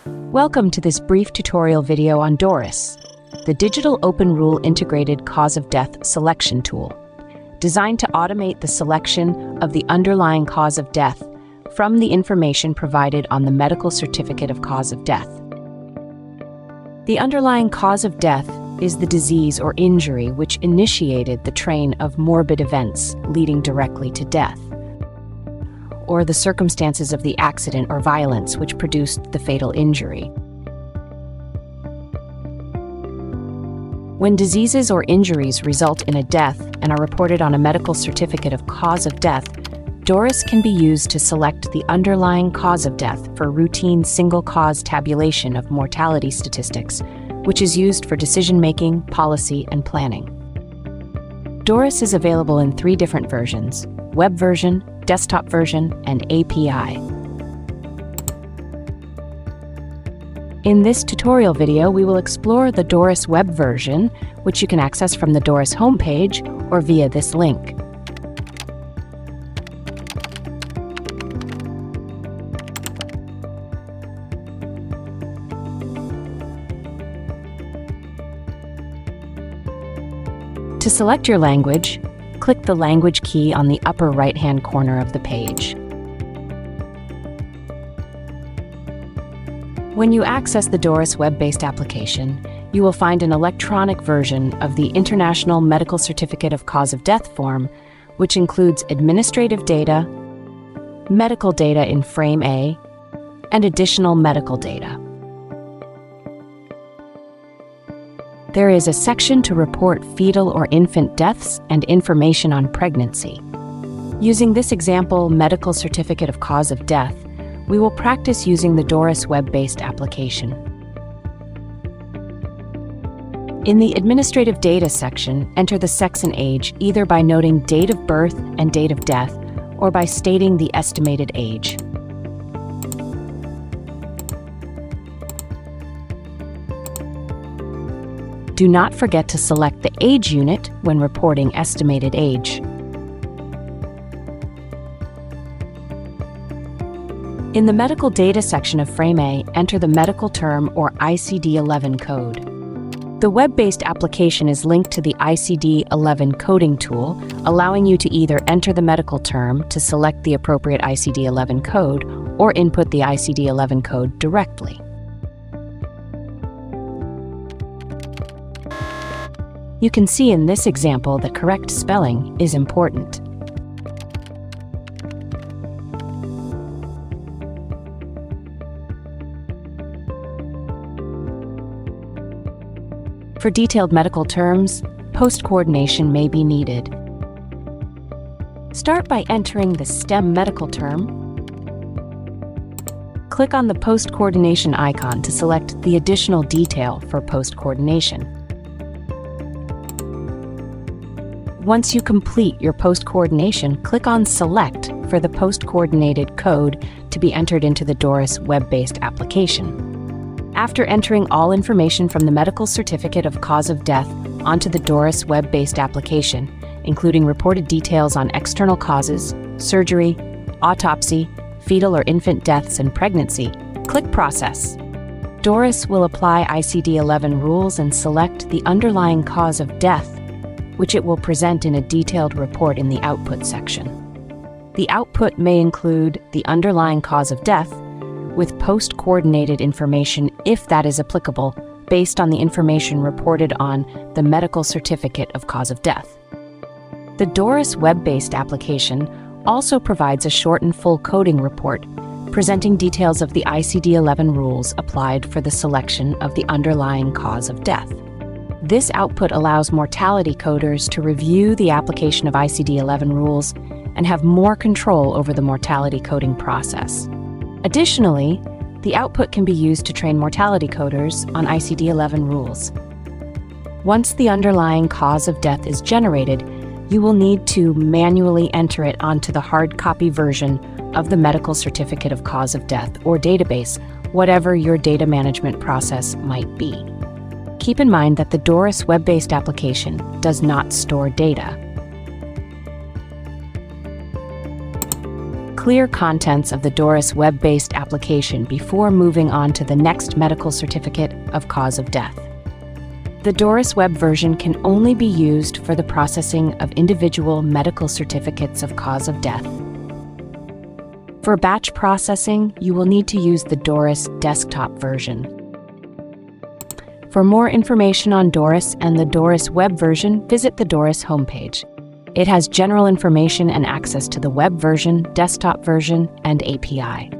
Welcome to this brief tutorial video on DORIS, the digital open rule integrated cause of death selection tool, designed to automate the selection of the underlying cause of death from the information provided on the medical certificate of cause of death. The underlying cause of death is the disease or injury which initiated the train of morbid events leading directly to death, or the circumstances of the accident or violence which produced the fatal injury. When diseases or injuries result in a death and are reported on a medical certificate of cause of death, DORIS can be used to select the underlying cause of death for routine single-cause tabulation of mortality statistics, which is used for decision-making, policy, and planning. DORIS is available in 3 different versions: web version, desktop version, and API. In this tutorial video, we will explore the DORIS web version, which you can access from the DORIS homepage or via this link. To select your language, click the language key on the upper right-hand corner of the page. When you access the DORIS web-based application, you will find an electronic version of the International Medical Certificate of Cause of Death form, which includes administrative data, medical data in Frame A, and additional medical data. There is a section to report fetal or infant deaths and information on pregnancy. Using this example medical certificate of cause of death, we will practice using the DORIS web-based application. In the administrative data section, enter the sex and age either by noting date of birth and date of death or by stating the estimated age. Do not forget to select the age unit when reporting estimated age. In the medical data section of Frame A, enter the medical term or ICD-11 code. The web-based application is linked to the ICD-11 coding tool, allowing you to either enter the medical term to select the appropriate ICD-11 code or input the ICD-11 code directly. You can see in this example that correct spelling is important. For detailed medical terms, post-coordination may be needed. Start by entering the STEM medical term. Click on the post-coordination icon to select the additional detail for post-coordination. Once you complete your post-coordination, click on Select for the post-coordinated code to be entered into the DORIS web-based application. After entering all information from the medical certificate of cause of death onto the DORIS web-based application, including reported details on external causes, surgery, autopsy, fetal or infant deaths, and pregnancy, click Process. DORIS will apply ICD-11 rules and select the underlying cause of death, which it will present in a detailed report in the Output section. The output may include the underlying cause of death, with post-coordinated information if that is applicable, based on the information reported on the medical certificate of cause of death. The DORIS web-based application also provides a short and full coding report, presenting details of the ICD-11 rules applied for the selection of the underlying cause of death. This output allows mortality coders to review the application of ICD-11 rules and have more control over the mortality coding process. Additionally, the output can be used to train mortality coders on ICD-11 rules. Once the underlying cause of death is generated, you will need to manually enter it onto the hard copy version of the medical certificate of cause of death or database, whatever your data management process might be. Keep in mind that the DORIS web-based application does not store data. clear contents of the DORIS web-based application before moving on to the next medical certificate of cause of death. The DORIS web version can only be used for the processing of individual medical certificates of cause of death. For batch processing, you will need to use the DORIS desktop version. For more information on DORIS and the DORIS web version, visit the DORIS homepage. It has general information and access to the web version, desktop version, and API.